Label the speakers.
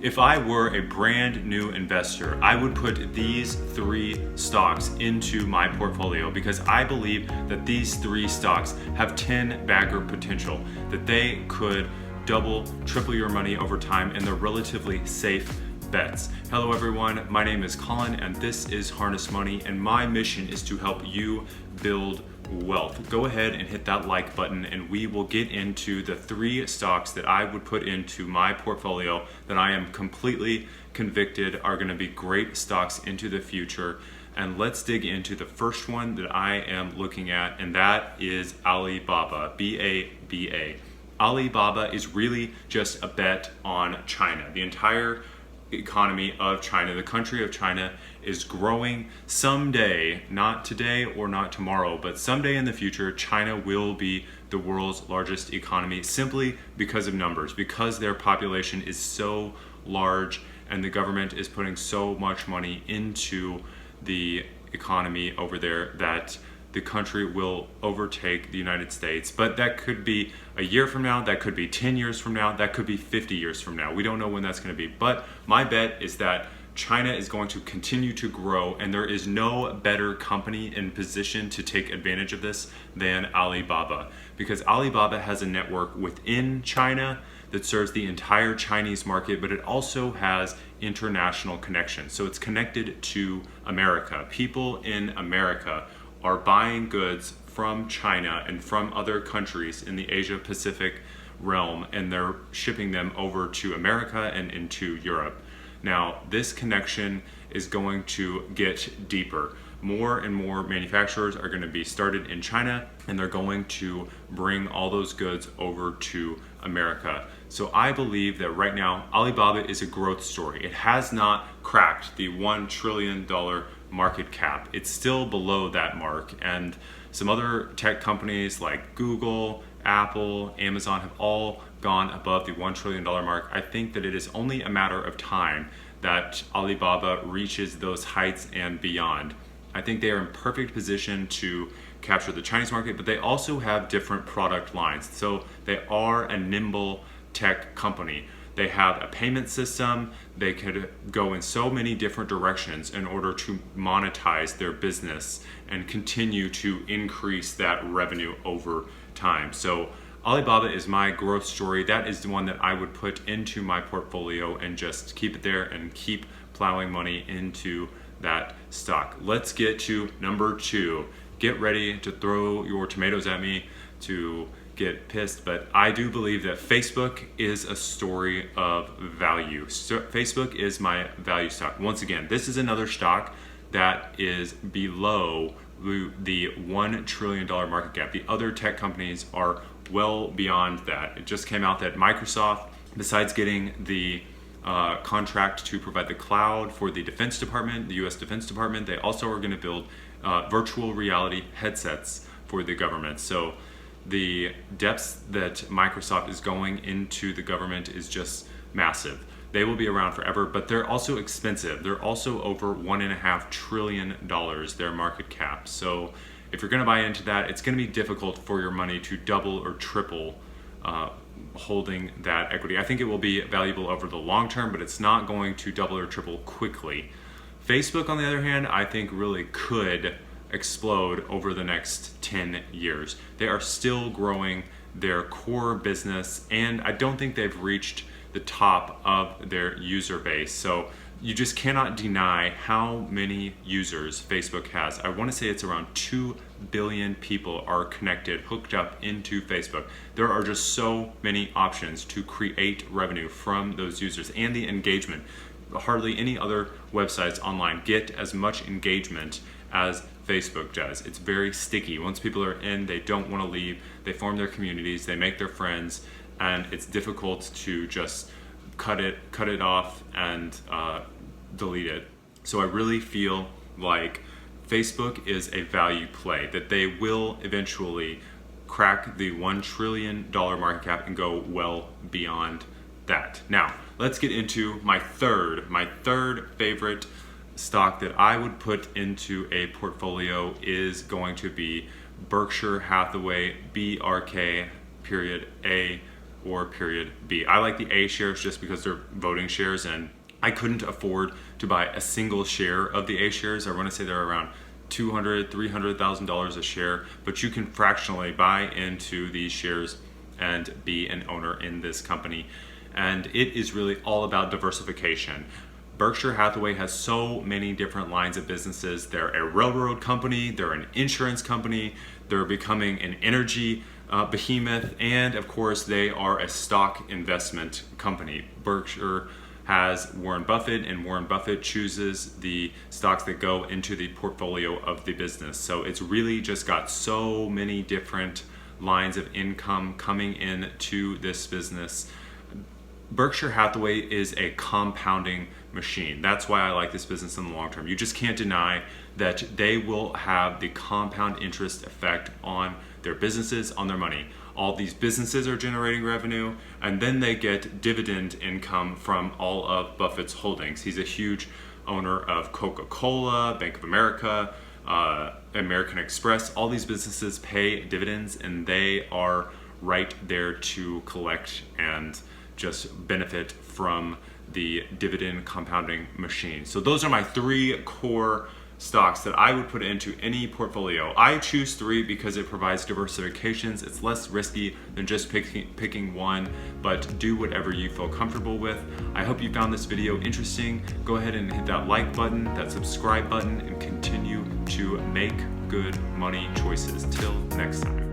Speaker 1: If I were a brand new investor, I would put these 3 stocks into my portfolio because I believe that these 3 stocks have 10 bagger potential, that they could double, triple your money over time, and they're relatively safe bets. Hello everyone, my name is Colin and this is Harness Money, and my mission is to help you build wealth. Go ahead and hit that like button and we will get into the 3 stocks that I would put into my portfolio that I am completely convicted are going to be great stocks into the future. And let's dig into the first one that I am looking at, and that is Alibaba, B-A-B-A. Alibaba is really just a bet on China. The entire economy of China, the country of China, is growing. Someday, not today or not tomorrow, but someday in the future, China will be the world's largest economy simply because of numbers, because their population is so large and the government is putting so much money into the economy over there that the country will overtake the United States. But that could be a year from now, that could be 10 years from now, that could be 50 years from now. We don't know when that's going to be. But my bet is that China is going to continue to grow, and there is no better company in position to take advantage of this than Alibaba, because Alibaba has a network within China that serves the entire Chinese market, but it also has international connections. So it's connected to America. People in America are buying goods from China and from other countries in the Asia Pacific realm, and they're shipping them over to America and into Europe. Now, this connection is going to get deeper. More and more manufacturers are going to be started in China, and they're going to bring all those goods over to America. So I believe that right now, Alibaba is a growth story. It has not cracked the $1 trillion market cap. It's still below that mark, and some other tech companies like Google, Apple, Amazon have all gone above the $1 trillion mark. I think that it is only a matter of time that Alibaba reaches those heights and beyond. I think they are in perfect position to capture the Chinese market, but they also have different product lines. So they are a nimble tech company. They have a payment system. They could go in so many different directions in order to monetize their business and continue to increase that revenue over time. So Alibaba is my growth story. That is the one that I would put into my portfolio and just keep it there and keep plowing money into that stock. Let's get to number 2. Get ready to throw your tomatoes at me, to get pissed, but I do believe that Facebook is a story of value. So Facebook is my value stock. Once again, this is another stock that is below the $1 trillion market cap. The other tech companies are well beyond that. It just came out that Microsoft, besides getting the contract to provide the cloud for the Defense Department, the US Defense Department, they also are going to build virtual reality headsets for the government. So the depths that Microsoft is going into the government is just massive. They will be around forever, but they're also expensive. They're also over $1.5 trillion, their market cap. So if you're going to buy into that, it's going to be difficult for your money to double or triple holding that equity. I think it will be valuable over the long term, but it's not going to double or triple quickly. Facebook, on the other hand, I think really could explode over the next 10 years. They are still growing their core business, and I don't think they've reached the top of their user base. So you just cannot deny how many users Facebook has. I want to say it's around 2 billion people are connected, hooked up into Facebook. There are just so many options to create revenue from those users, and the engagement. Hardly any other websites online get as much engagement as Facebook does. It's very sticky. Once people are in, they don't want to leave. They form their communities, they make their friends, and it's difficult to just cut it off and delete it. So I really feel like Facebook is a value play, that they will eventually crack the $1 trillion market cap and go well beyond that. Now, let's get into my third favorite stock that I would put into a portfolio is going to be Berkshire Hathaway Brk, or period B. I like the A shares just because they're voting shares, and I couldn't afford to buy a single share of the A shares. I want to say they're around $200,000, $300,000 a share, but you can fractionally buy into these shares and be an owner in this company. And it is really all about diversification. Berkshire Hathaway has so many different lines of businesses. They're a railroad company, they're an insurance company, they're becoming an energy behemoth, and of course they are a stock investment company. Berkshire has Warren Buffett, and Warren Buffett chooses the stocks that go into the portfolio of the business. So it's really just got so many different lines of income coming in to this business. Berkshire Hathaway is a compounding machine. That's why I like this business in the long term. You just can't deny that they will have the compound interest effect on their businesses, on their money. All these businesses are generating revenue, and then they get dividend income from all of Buffett's holdings. He's a huge owner of Coca-Cola, Bank of America, American Express. All these businesses pay dividends, and they are right there to collect and just benefit from the dividend compounding machine. So those are my 3 core stocks that I would put into any portfolio. I choose 3 because it provides diversifications. It's less risky than just picking one, but do whatever you feel comfortable with. I hope you found this video interesting. Go ahead and hit that like button, that subscribe button, and continue to make good money choices. Till next time.